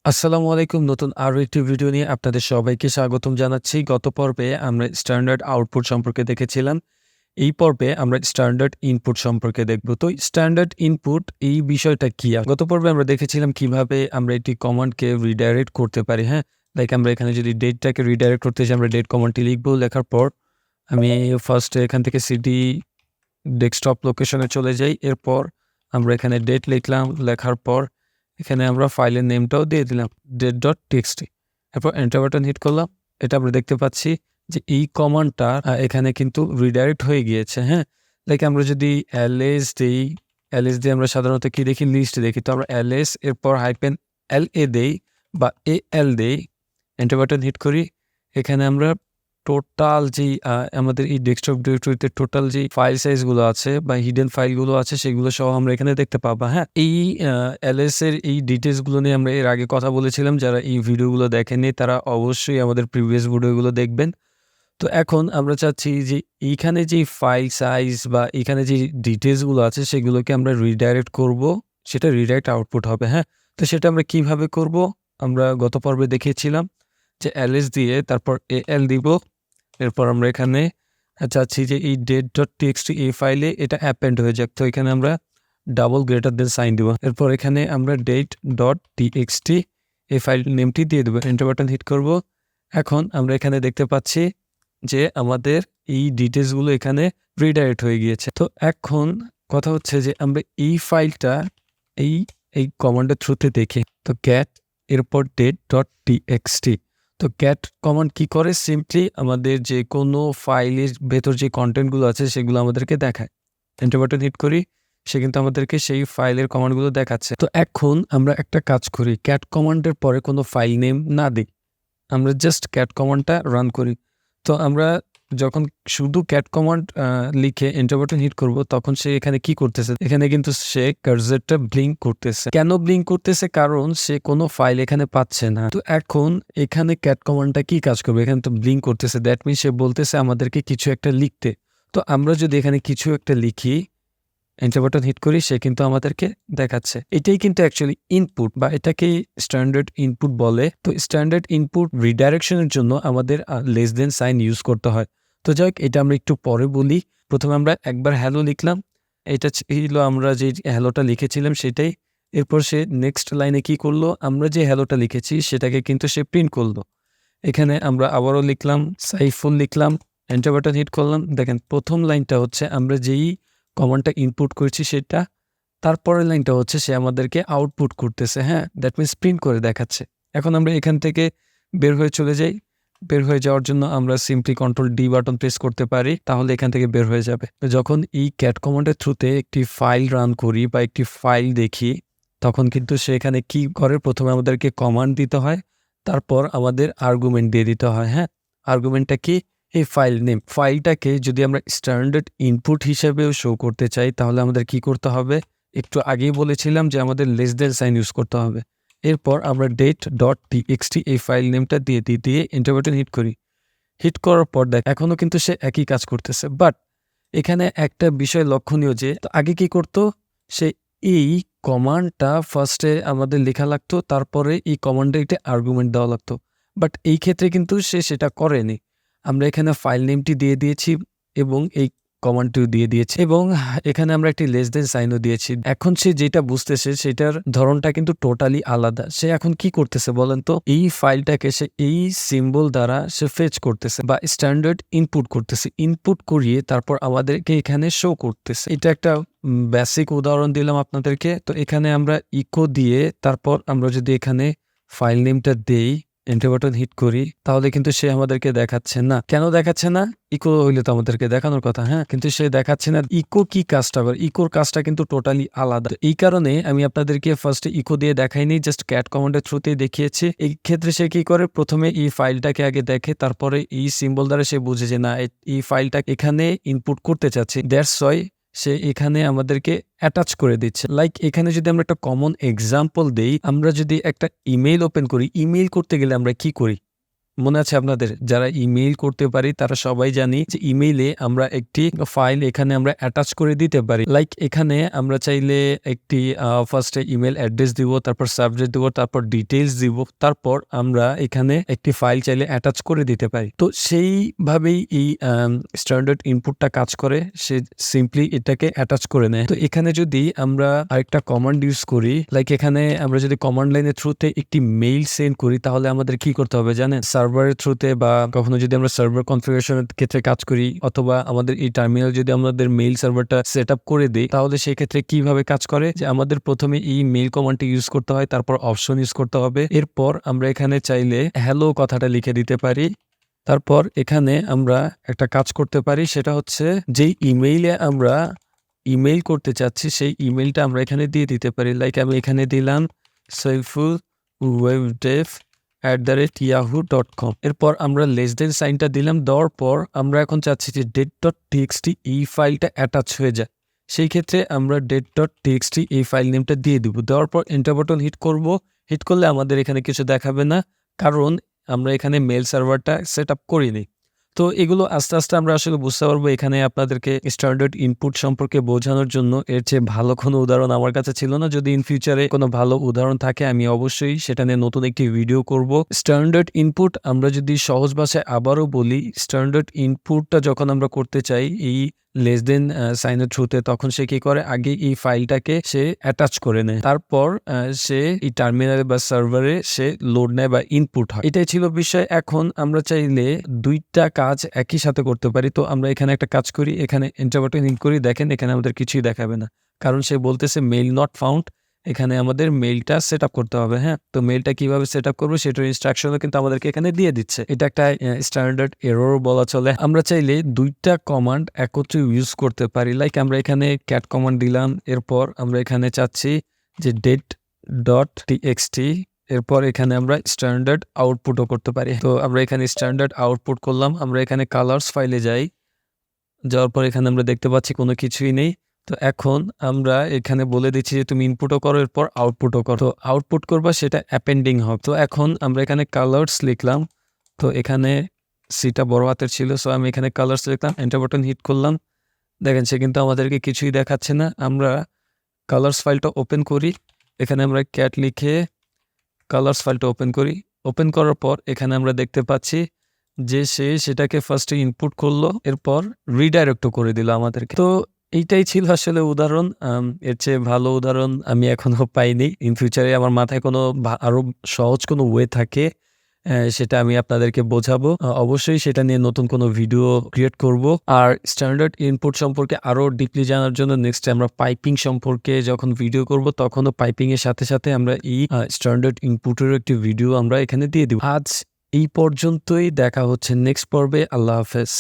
আসসালামু আলাইকুম। নতুন আরো একটি ভিডিও নিয়ে আপনাদের সবাইকে স্বাগতম জানাচ্ছি। গত পর্বে আমরা স্ট্যান্ডার্ড আউটপুট সম্পর্কে দেখেছিলাম। এই পর্বে আমরা স্ট্যান্ডার্ড ইনপুট সম্পর্কে দেখব। তো স্ট্যান্ডার্ড ইনপুট এই বিষয়টা কি? গত পর্বে আমরা দেখেছিলাম কিভাবে আমরা একটি কমান্ডকে রিডাইরেক্ট করতে পারি, হ্যাঁ? লাইক আমরা এখানে যদি ডেটটাকে রিডাইরেক্ট করতে চাই আমরা ডেট কমান্ডটি লিখব। লেখার পর আমি ফার্স্ট এখান থেকে সিডি ডেস্কটপ লোকেশনে চলে যাই। এরপর আমরা এখানে ডেট লিখলাম। লেখার পর এখানে আমরা ফাইলের নেমটাও দিয়ে দিলাম date.txt। এরপর এন্টার বাটন হিট করলাম। এটা আমরা দেখতে পাচ্ছি যে এই কমান্ডটা এখানে কিন্তু রিডাইরেক্ট হয়ে গিয়েছে, হ্যাঁ? লাইক আমরা যদি ls দেই, ls দিয়ে আমরা সাধারণত কি দেখি? লিস্ট দেখি। তো আমরা ls এরপর -la দেই বা al দেই, এন্টার বাটন হিট করি। এখানে আমরা টোটাল যেই আমাদের এই ডেস্কটপ ডিরেক্টরিতে টোটাল যেই ফাইল সাইজগুলো আছে বা হিডেন ফাইলগুলো আছে সেগুলো সহ আমরা এখানে দেখতে পাবো, হ্যাঁ? এই ls এর এই ডিটেইলসগুলো নিয়ে আমরা এর আগে কথা বলেছিলাম। যারা এই ভিডিওগুলো দেখেননি তারা অবশ্যই আমাদের প্রিভিয়াস ভিডিওগুলো দেখবেন। তো এখন আমরা চাচ্ছি যে এইখানে যেই ফাইল সাইজ বা এখানে যে ডিটেইলসগুলো আছে সেগুলোকে আমরা রিডাইরেক্ট করব। সেটা রিডাইরেক্ট আউটপুট হবে, হ্যাঁ? তো সেটা আমরা কিভাবে করব? আমরা গত পর্বে দেখিয়েছিলাম যে ls দিয়ে তারপর al দিব। এরপর আমরা এখানে চাচ্ছি যে এই date.txt এই ফাইলে এটা অ্যাপেন্ড হয়ে যাক। তো এখানে আমরা ডাবল গ্রেটার দেন সাইন দিব। এরপর এখানে আমরা date.txt এই ফাইল নেমটি দিয়ে দেবো। এন্টার বাটন হিট করব। এখন আমরা এখানে দেখতে পাচ্ছি যে আমাদের এই ডিটেইলসগুলো এখানে রিডাইরেক্ট হয়ে গিয়েছে। তো এখন কথা হচ্ছে যে আমরা এই ফাইলটা এই কমান্ডের থ্রুতে দেখি। তো get এরপর date.txt। তো ক্যাট কমান্ড কি করে? সিম্পলি আমাদের যে কোনো ফাইলের ভেতর যে কন্টেন্টগুলো আছে সেগুলো আমাদেরকে দেখায়। এন্টার বাটন হিট করি, সে কিন্তু আমাদেরকে সেই ফাইলের কমান্ডগুলো দেখাচ্ছে। তো এখন আমরা একটা কাজ করি, ক্যাট কমান্ডের পরে কোনো ফাইল নেম না দিই, আমরা জাস্ট ক্যাট কমান্ডটা রান করি। তো আমরা যখন শুধু ক্যাট কমান্ড লিখে এন্টার বাটন হিট করব তখন সে এখানে কি করতেছে? এখানে কিন্তু সে কার্সরটা ব্লিঙ্ক করতেছে। কেন ব্লিঙ্ক করতেছে? কারণ সে কোনো ফাইল এখানে পাচ্ছে না। তো এখন এখানে ক্যাট কমান্ডটা কি কাজ করবে? এখানে তো ব্লিঙ্ক করতেছে, দ্যাট মিনস সে বলতেছে আমাদেরকে কিছু একটা লিখতে। তো আমরা যদি এখানে কিছু একটা লিখি, এন্টার বাটন হিট করি, সে কিন্তু আমাদেরকে দেখাচ্ছে। এটাই কিন্তু অ্যাকচুয়ালি ইনপুট বা এটাকেই স্ট্যান্ডার্ড ইনপুট বলে। তো স্ট্যান্ডার্ড ইনপুট রিডাইরেকশনের জন্য আমাদের লেস দেন সাইন ইউজ করতে হয়। তো যাই হোক, এটা আমরা একটু পরে বলি। প্রথমে আমরা একবার হ্যালো লিখলাম। এটা ছিল আমরা যে হ্যালোটা লিখেছিলাম সেটাই। এরপর সে নেক্সট লাইনে কি করলো? আমরা যে হ্যালোটা লিখেছি সেটাকে কিন্তু সে প্রিন্ট করলো। এখানে আমরা আবারও লিখলাম, সাইফুল লিখলাম, এন্টার বাটন হিট করলাম। দেখেন প্রথম লাইনটা হচ্ছে আমরা যেই কমান্ডটা ইনপুট করছি সেটা, তারপরের লাইনটা হচ্ছে সে আমাদেরকে আউটপুট করতেছে, হ্যাঁ? দ্যাট মিনস প্রিন্ট করে দেখাচ্ছে। এখন আমরা এখান থেকে বের হয়ে চলে যাই। বের হয়ে যাওয়ার জন্য আমরা সিম্পলি কন্ট্রোল-D বাটন প্রেস করতে পারি, তাহলে এখান থেকে বের হয়ে যাবে। তো যখন এই ক্যাট কমান্ডের থ্রুতে একটি ফাইল রান করি বা একটি ফাইল দেখি, তখন কিন্তু সে এখানে কি করে? প্রথমে আমাদেরকে কমান্ড দিতে হয়, তারপর আমাদের আর্গুমেন্ট দিয়ে দিতে হয়, হ্যাঁ? আর্গুমেন্টটা কি? এই ফাইল নেম। ফাইলটাকে যদি আমরা স্ট্যান্ডার্ড ইনপুট হিসেবেও শো করতে চাই তাহলে আমাদের কি করতে হবে? একটু আগেই বলেছিলাম যে আমাদের লেস দেন সাইন ইউজ করতে হবে। এরপর আমরা date.txt এই ফাইল নেমটা দিয়ে এন্টার বাটন হিট করি। হিট করার পর দেখ এখনো কিন্তু সে একই কাজ করতেছে। বাট এখানে একটা বিষয় লক্ষণীয় যে আগে কি করতো? সে এই কমান্ডটা ফার্স্টে আমাদের লেখা লাগতো, তারপরে এই কমান্ডে একটা আর্গুমেন্ট দেওয়া লাগতো। বাট এই ক্ষেত্রে কিন্তু সে সেটা করেনি। আমরা এখানে ফাইল নেমটি দিয়ে দিয়েছি এবং এই কমান্ডটিও দিয়ে দিয়েছি এবং এখানে আমরা একটি লেস দেন সাইনও দিয়েছি। এখন সে যেটা বুঝতেছে সেটার ধরনটা কিন্তু টোটালি আলাদা। সে এখন কি করতেছে বলেন তো? এই ফাইলটাকে সে এই সিম্বল দ্বারা সে ফেচ করতেছে বা স্ট্যান্ডার্ড ইনপুট করতেছে। ইনপুট করিয়ে তারপর আমাদেরকে এখানে শো করতেছে। এটা একটা বেসিক উদাহরণ দিলাম আপনাদেরকে। তো এখানে আমরা ইকো দিয়ে তারপর আমরা যদি এখানে ফাইল নেমটা দেই, এন্টার বাটন হিট করি, তাহলে কিন্তু সে আমাদেরকে দেখাচ্ছে না। কেন দেখাচ্ছে না? ইকো হইলে তো আমাদেরকে দেখানোর কথা, হ্যাঁ? কিন্তু সে দেখাচ্ছে না। ইকো কি কাজটা করে? ইকোর কাজটা কিন্তু টোটালি আলাদা। এই কারণে আমি আপনাদেরকে ফার্স্টে ইকো দিয়ে দেখাইনি, জাস্ট ক্যাট কমান্ডের থ্রুতেই দেখিয়েছি। এই ক্ষেত্রে সে কি করে? প্রথমে এই ফাইলটাকে আগে দেখে, তারপরে এই সিম্বল দ্বারা সে বুঝে যে না, এই ফাইলটা এখানে ইনপুট করতে চাচ্ছি। দ্যাটস ওয়াই সে এখানে আমাদেরকে অ্যাটাচ করে দিচ্ছে। লাইক এখানে যদি আমরা একটা কমন এক্সাম্পল দেই, আমরা যদি একটা ইমেইল ওপেন করি, ইমেইল করতে গেলে আমরা কি করি? মনে আছে আপনাদের? যারা ইমেইল করতে পারি তারা সবাই জানি যে ইমেইলে আমরা একটি ফাইল এখানে আমরা অ্যাটাচ করে দিতে পারি। লাইক এখানে আমরা চাইলে একটি ফার্স্টে ইমেইল অ্যাড্রেস দিব, তারপর সাবজেক্ট দিব, তারপর ডিটেইলস দিব। তারপর আমরা এখানে একটি ফাইল চাইলে অ্যাটাচ করে দিতে পারি। তো সেইভাবেই এই স্ট্যান্ডার্ড ইনপুটটা কাজ করে। সে সিম্পলি এটাকে অ্যাটাচ করে নেয়। তো এখানে যদি আমরা আরেকটা কমান্ড ইউজ করি, লাইক এখানে আমরা যদি কমান্ড লাইনের থ্রুতে একটি মেইল সেন্ড করি তাহলে আমাদের কি করতে হবে জানেন? সার্ভারের থ্রুতে বা কখনো যদি আমরা সার্ভার কনফিগারেশনের ক্ষেত্রে কাজ করি অথবা আমাদের এই টার্মিনাল যদি আমাদের মেইল সার্ভারটা সেট আপ করে দিই তাহলে সেই ক্ষেত্রে কিভাবে কাজ করে যে আমাদের প্রথমে এই মেইল কমান্ডটি ইউজ করতে হয়, তারপর অপশন ইউজ করতে হবে। এরপর আমরা এখানে চাইলে হ্যালো কথাটা লিখে দিতে পারি। তারপর এখানে আমরা একটা কাজ করতে পারি, সেটা হচ্ছে যেই ইমেইলে আমরা ইমেইল করতে চাচ্ছি সেই ইমেইলটা আমরা এখানে দিয়ে দিতে পারি। লাইক আমি এখানে দিলাম saifulwebdev@yahoo.com। এরপর আমরা লেস দেন সাইনটা দিলাম। দেওয়ার পর আমরা এখন চাচ্ছি যে date.txt এই ফাইলটা অ্যাটাচ হয়ে যায়। সেই ক্ষেত্রে আমরা date.txt এই ফাইল নেমটা দিয়ে দিব। দেওয়ার পর এন্টার বাটন হিট করব। হিট করলে আমাদের এখানে কিছু দেখাবে না, কারণ আমরা এখানে মেল সার্ভারটা সেট আপ করিনি। তো এগুলো আস্তে, আস্তে আমরা আসলে বুঝতে পারবো। এখানে আপনাদেরকে স্ট্যান্ডার্ড ইনপুট সম্পর্কে বোঝানোর জন্য এর চেয়ে ভালো কোনো উদাহরণ আমার কাছে ছিল না। যদি ইন ফিউচারে কোনো ভালো উদাহরণ থাকে আমি অবশ্যই সেটা নিয়ে নতুন একটি ভিডিও করব। স্ট্যান্ডার্ড ইনপুট আমরা যদি সহজ ভাষায় আবারও বলি, স্ট্যান্ডার্ড ইনপুটটা যখন আমরা করতে চাই এই লেস দেন সাইনের থ্রুতে, তখন সে কি করে আগে এই ফাইলটাকে সে অ্যাটাচ করে নেয়। তারপর সে এই টার্মিনালে বা সার্ভারে সে লোড নেয় বা ইনপুট হয়। এটাই ছিল বিষয়। এখন আমরা চাইলে দুইটা কাজ একই সাথে করতে পারি। তো আমরা এখানে একটা কাজ করি, এখানে এন্টার বাটন হিট করি। দেখেন এখানে আমাদের কিছুই দেখাবে না, কারণ সে বলতেছে মেইল নট ফাউন্ড। এখানে আমাদের মেইলটা সেট আপ করতে হবে। হ্যাঁ, তো মেইলটা কিভাবে সেট আপ করবো সেটার ইনস্ট্রাকশনও কিন্তু আমাদেরকে এখানে দিয়ে দিচ্ছে। এটা একটা স্ট্যান্ডার্ড এরর বলা চলে। আমরা চাইলে দুইটা কমান্ড একত্রে ইউজ করতে পারি। লাইক আমরা এখানে ক্যাট কমান্ড দিলাম, এরপর আমরা এখানে চাচ্ছি যে date.txt, এরপর এখানে আমরা স্ট্যান্ডার্ড আউটপুটও করতে পারি। তো আমরা এখানে স্ট্যান্ডার্ড আউটপুট করলাম। আমরা এখানে কালার্স ফাইলে যাই, যাওয়ার পর এখানে আমরা দেখতে পাচ্ছি কোনো কিছুই নেই। তো এখন আমরা এখানে বলে দিচ্ছি যে তুমি ইনপুটও করো, এরপর আউটপুটও করো। তো আউটপুট করবা সেটা অ্যাপেন্ডিং হবে। তো এখন আমরা এখানে কালার্স লিখলাম। তো এখানে সিটা বড় হাতের ছিল, সো আমি এখানে কালার্স লিখলাম, এন্টার বাটন হিট করলাম। দেখেন সে কিন্তু আমাদেরকে কিছুই দেখাচ্ছে না। আমরা কালার্স ফাইলটা ওপেন করি, এখানে আমরা ক্যাট লিখে কালার্স ফাইলটা ওপেন করি। ওপেন করার পর এখানে আমরা দেখতে পাচ্ছি যে সে সেটাকে ফার্স্টে ইনপুট করলো, এরপর রিডাইরেক্টও করে দিল আমাদেরকে। তো এইটাই ছিল আসলে উদাহরণ। এর চেয়ে ভালো উদাহরণ আমি এখনো পাইনি। ইন ফিউচারে আমার মাথায় কোনো আরো সহজ কোনো ওয়ে থাকে সেটা আমি আপনাদেরকে বোঝাবো। অবশ্যই সেটা নিয়ে নতুন কোনো ভিডিও ক্রিয়েট করব। আর স্ট্যান্ডার্ড ইনপুট সম্পর্কে আরো ডিপলি জানার জন্য নেক্সট আমরা পাইপিং সম্পর্কে যখন ভিডিও করব তখনও পাইপিং এর সাথে সাথে আমরা এই স্ট্যান্ডার্ড ইনপুটের একটি ভিডিও আমরা এখানে দিয়ে দিব। আজ এই পর্যন্তই, দেখা হচ্ছে নেক্সট পর্বে। আল্লাহ হাফেজ।